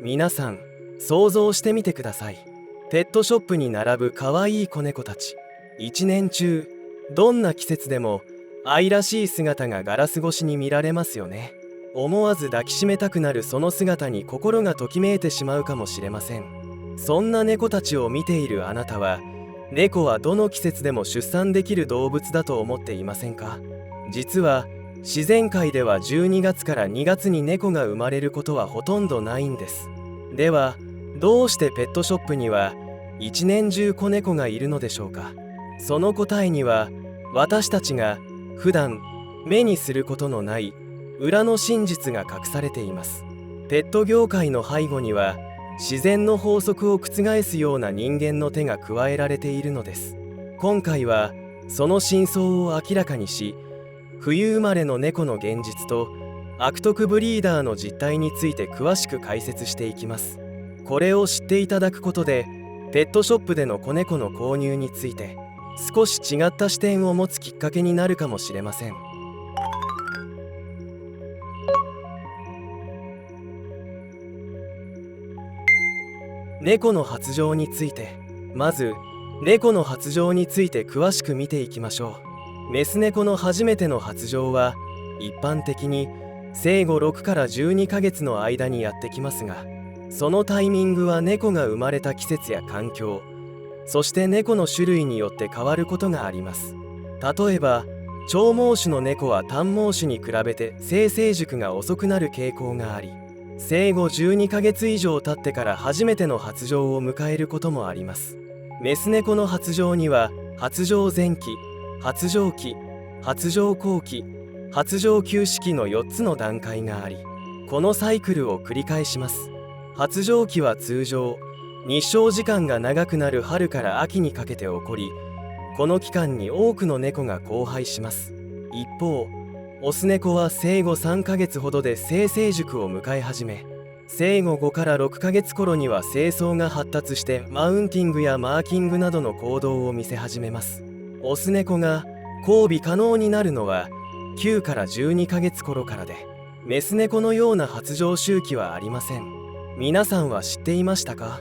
皆さん、想像してみてください。ペットショップに並ぶ可愛い子猫たち。一年中、どんな季節でも愛らしい姿がガラス越しに見られますよね。思わず抱きしめたくなるその姿に心がときめいてしまうかもしれません。そんな猫たちを見ているあなたは、猫はどの季節でも出産できる動物だと思っていませんか？実は自然界では12月から2月に猫が生まれることはほとんどないんです。では、どうしてペットショップには一年中子猫がいるのでしょうか？その答えには、私たちが普段目にすることのない裏の真実が隠されています。ペット業界の背後には、自然の法則を覆すような人間の手が加えられているのです。今回はその真相を明らかにし、冬生まれの猫の現実と悪徳ブリーダーの実態について詳しく解説していきます。これを知っていただくことで、ペットショップでの子猫の購入について少し違った視点を持つきっかけになるかもしれません。猫の発情について。まず、猫の発情について詳しく見ていきましょう。メス猫の初めての発情は一般的に生後6から12ヶ月の間にやってきますが、そのタイミングは猫が生まれた季節や環境、そして猫の種類によって変わることがあります。例えば、長毛種の猫は短毛種に比べて性成熟が遅くなる傾向があり、生後12ヶ月以上経ってから初めての発情を迎えることもあります。メス猫の発情には、発情前期、発情期、発情後期、発情休止期の4つの段階があり、このサイクルを繰り返します。発情期は通常、日照時間が長くなる春から秋にかけて起こり、この期間に多くの猫が交配します。一方、オス猫は生後3ヶ月ほどで性成熟を迎え始め、生後5から6ヶ月頃には精巣が発達してマウンティングやマーキングなどの行動を見せ始めます。オス猫が交尾可能になるのは9から12ヶ月頃からで、メス猫のような発情周期はありません。皆さんは知っていましたか？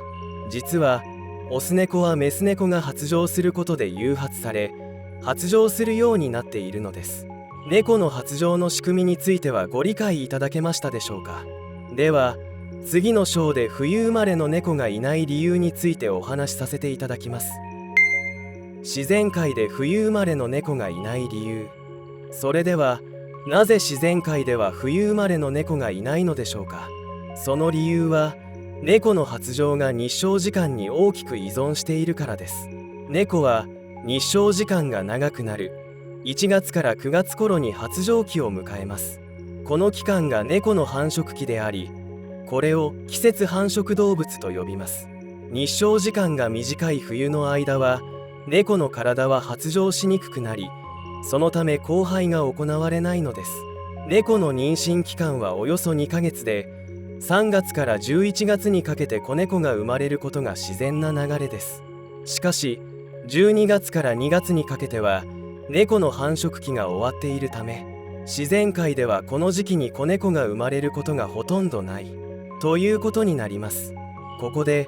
実はオス猫はメス猫が発情することで誘発され、発情するようになっているのです。猫の発情の仕組みについてはご理解いただけましたでしょうか？では、次の章で冬生まれの猫がいない理由についてお話しさせていただきます。自然界で冬生まれの猫がいない理由。それでは、なぜ自然界では冬生まれの猫がいないのでしょうか？その理由は、猫の発情が日照時間に大きく依存しているからです。猫は日照時間が長くなる1月から9月頃に発情期を迎えます。この期間が猫の繁殖期であり、これを季節繁殖動物と呼びます。日照時間が短い冬の間は、猫の体は発情しにくくなり、そのため交配が行われないのです。猫の妊娠期間はおよそ2ヶ月で、3月から11月にかけて子猫が生まれることが自然な流れです。しかし、12月から2月にかけては猫の繁殖期が終わっているため、自然界ではこの時期に子猫が生まれることがほとんどないということになります。ここで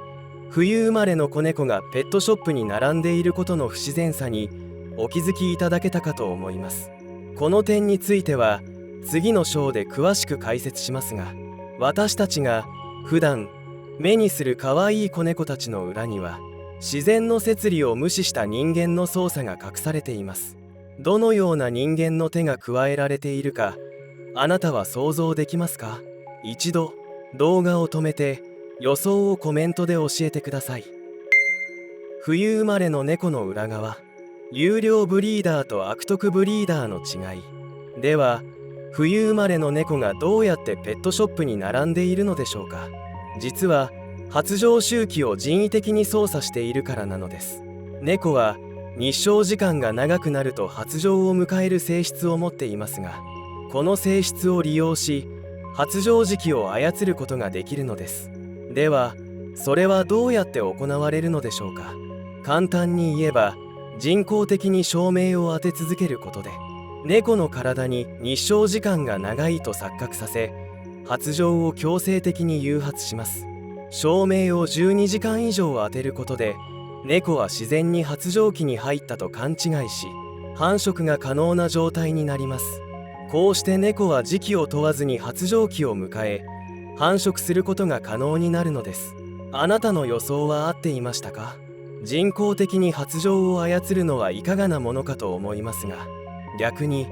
冬生まれの子猫がペットショップに並んでいることの不自然さにお気づきいただけたかと思います。この点については次の章で詳しく解説しますが、私たちが普段目にする可愛い子猫たちの裏には、自然の摂理を無視した人間の操作が隠されています。どのような人間の手が加えられているか、あなたは想像できますか？一度動画を止めて予想をコメントで教えてください。冬生まれの猫の裏側。優良ブリーダーと悪徳ブリーダーの違い。では、冬生まれの猫がどうやってペットショップに並んでいるのでしょうか？実は発情周期を人為的に操作しているからなのです。猫は日照時間が長くなると発情を迎える性質を持っていますが、この性質を利用し発情時期を操ることができるのです。では、それはどうやって行われるのでしょうか？簡単に言えば、人工的に照明を当て続けることで猫の体に日照時間が長いと錯覚させ、発情を強制的に誘発します。照明を12時間以上当てることで猫は自然に発情期に入ったと勘違いし、繁殖が可能な状態になります。こうして猫は時期を問わずに発情期を迎え、繁殖することが可能になるのです。あなたの予想は合っていましたか？人工的に発情を操るのはいかがなものかと思いますが、逆に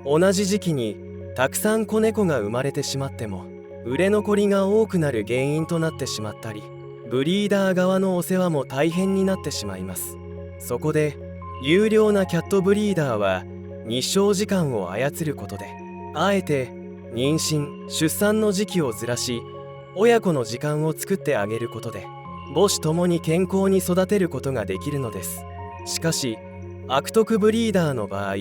同じ時期にたくさん子猫が生まれてしまっても売れ残りが多くなる原因となってしまったり、ブリーダー側のお世話も大変になってしまいます。そこで優良なキャットブリーダーは日照時間を操ることで、あえて妊娠・出産の時期をずらし、親子の時間を作ってあげることで母子ともに健康に育てることができるのです。しかし悪徳ブリーダーの場合、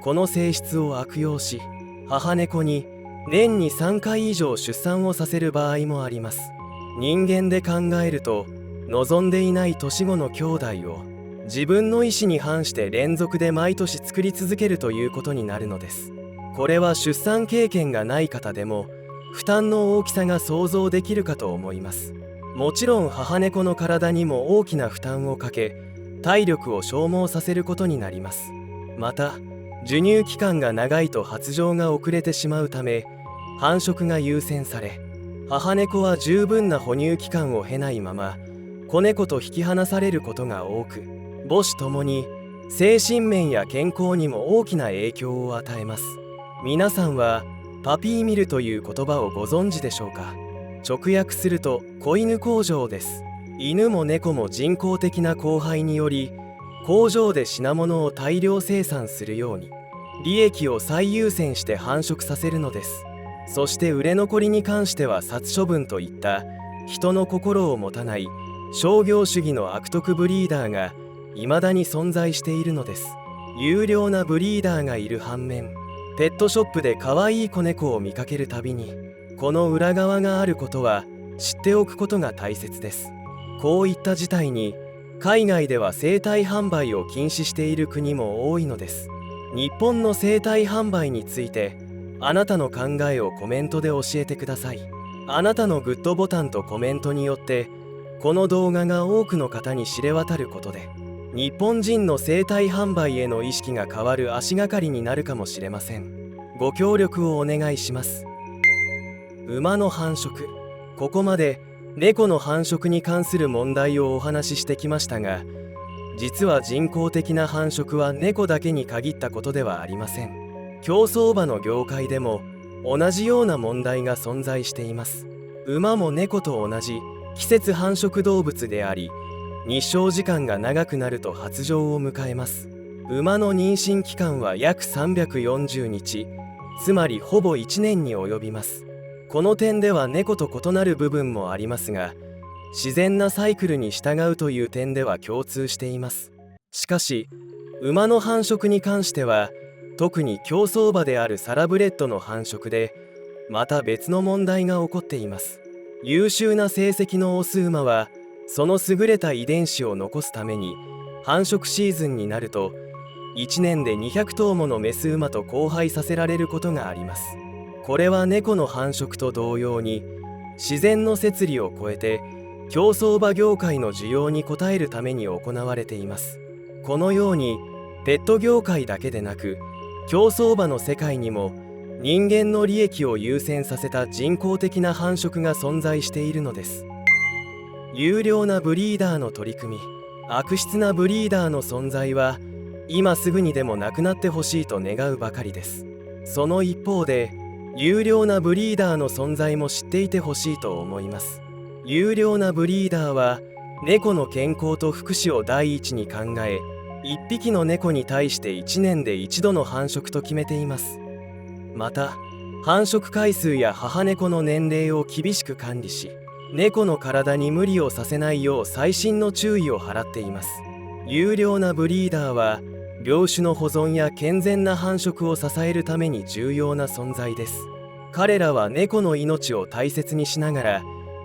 この性質を悪用し、母猫に年に3回以上出産をさせる場合もあります。人間で考えると、望んでいない年子の兄弟を自分の意思に反して連続で毎年作り続けるということになるのです。これは出産経験がない方でも負担の大きさが想像できるかと思います。もちろん母猫の体にも大きな負担をかけ、体力を消耗させることになります。また授乳期間が長いと発情が遅れてしまうため、繁殖が優先され、母猫は十分な哺乳期間を経ないまま子猫と引き離されることが多く、母子ともに精神面や健康にも大きな影響を与えます。皆さんはパピーミルという言葉をご存知でしょうか？直訳すると子犬工場です。犬も猫も人工的な交配により工場で品物を大量生産するように利益を最優先して繁殖させるのです。そして売れ残りに関しては殺処分といった人の心を持たない商業主義の悪徳ブリーダーが未だに存在しているのです。優良なブリーダーがいる反面、ペットショップで可愛い子猫を見かけるたびにこの裏側があることは知っておくことが大切です。こういった事態に海外では生体販売を禁止している国も多いのです。日本の生体販売についてあなたの考えをコメントで教えてください。あなたのグッドボタンとコメントによってこの動画が多くの方に知れ渡ることで、日本人の生体販売への意識が変わる足がかりになるかもしれません。ご協力をお願いします。馬の繁殖。ここまで猫の繁殖に関する問題をお話ししてきましたが、実は人工的な繁殖は猫だけに限ったことではありません。競走馬の業界でも同じような問題が存在しています。馬も猫と同じ季節繁殖動物であり、日照時間が長くなると発情を迎えます。馬の妊娠期間は約340日、つまりほぼ1年に及びます。この点では猫と異なる部分もありますが、自然なサイクルに従うという点では共通しています。しかし馬の繁殖に関しては、特に競走馬であるサラブレッドの繁殖でまた別の問題が起こっています。優秀な成績のオス馬はその優れた遺伝子を残すために繁殖シーズンになると1年で200頭ものメス馬と交配させられることがあります。これは猫の繁殖と同様に自然の摂理を超えて競走馬業界の需要に応えるために行われています。このようにペット業界だけでなく競走馬の世界にも人間の利益を優先させた人工的な繁殖が存在しているのです。優良なブリーダーの取り組み。悪質なブリーダーの存在は今すぐにでもなくなってほしいと願うばかりです。その一方で優良なブリーダーの存在も知っていてほしいと思います。優良なブリーダーは猫の健康と福祉を第一に考え、1匹の猫に対して1年で1度の繁殖と決めています。また繁殖回数や母猫の年齢を厳しく管理し、猫の体に無理をさせないよう細心の注意を払っています。優良なブリーダーは病種の保存や健全な繁殖を支えるために重要な存在です。彼らは猫の命を大切にしながら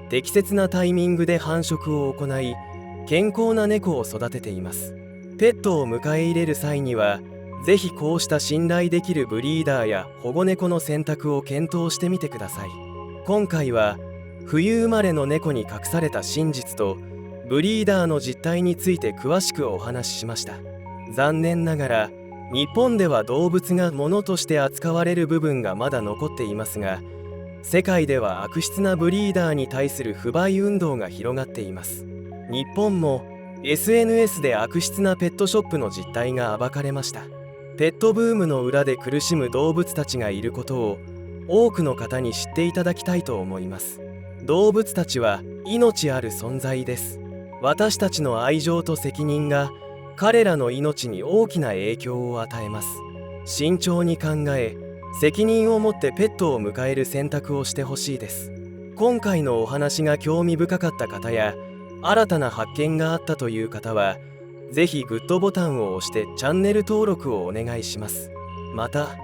適切なタイミングで繁殖を行い、健康な猫を育てています。ペットを迎え入れる際にはぜひこうした信頼できるブリーダーや保護猫の選択を検討してみてください。今回は冬生まれの猫に隠された真実とブリーダーの実態について詳しくお話ししました。残念ながら日本では動物が物として扱われる部分がまだ残っていますが、世界では悪質なブリーダーに対する不買運動が広がっています。日本も SNS で悪質なペットショップの実態が暴かれました。ペットブームの裏で苦しむ動物たちがいることを多くの方に知っていただきたいと思います。動物たちは命ある存在です。私たちの愛情と責任が彼らの命に大きな影響を与えます。慎重に考え、責任を持ってペットを迎える選択をしてほしいです。今回のお話が興味深かった方や新たな発見があったという方は、ぜひグッドボタンを押してチャンネル登録をお願いします。また、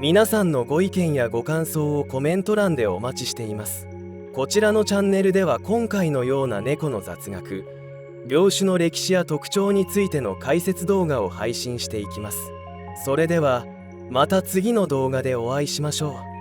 皆さんのご意見やご感想をコメント欄でお待ちしています。こちらのチャンネルでは今回のような猫の雑学、病種の歴史や特徴についての解説動画を配信していきます。それではまた次の動画でお会いしましょう。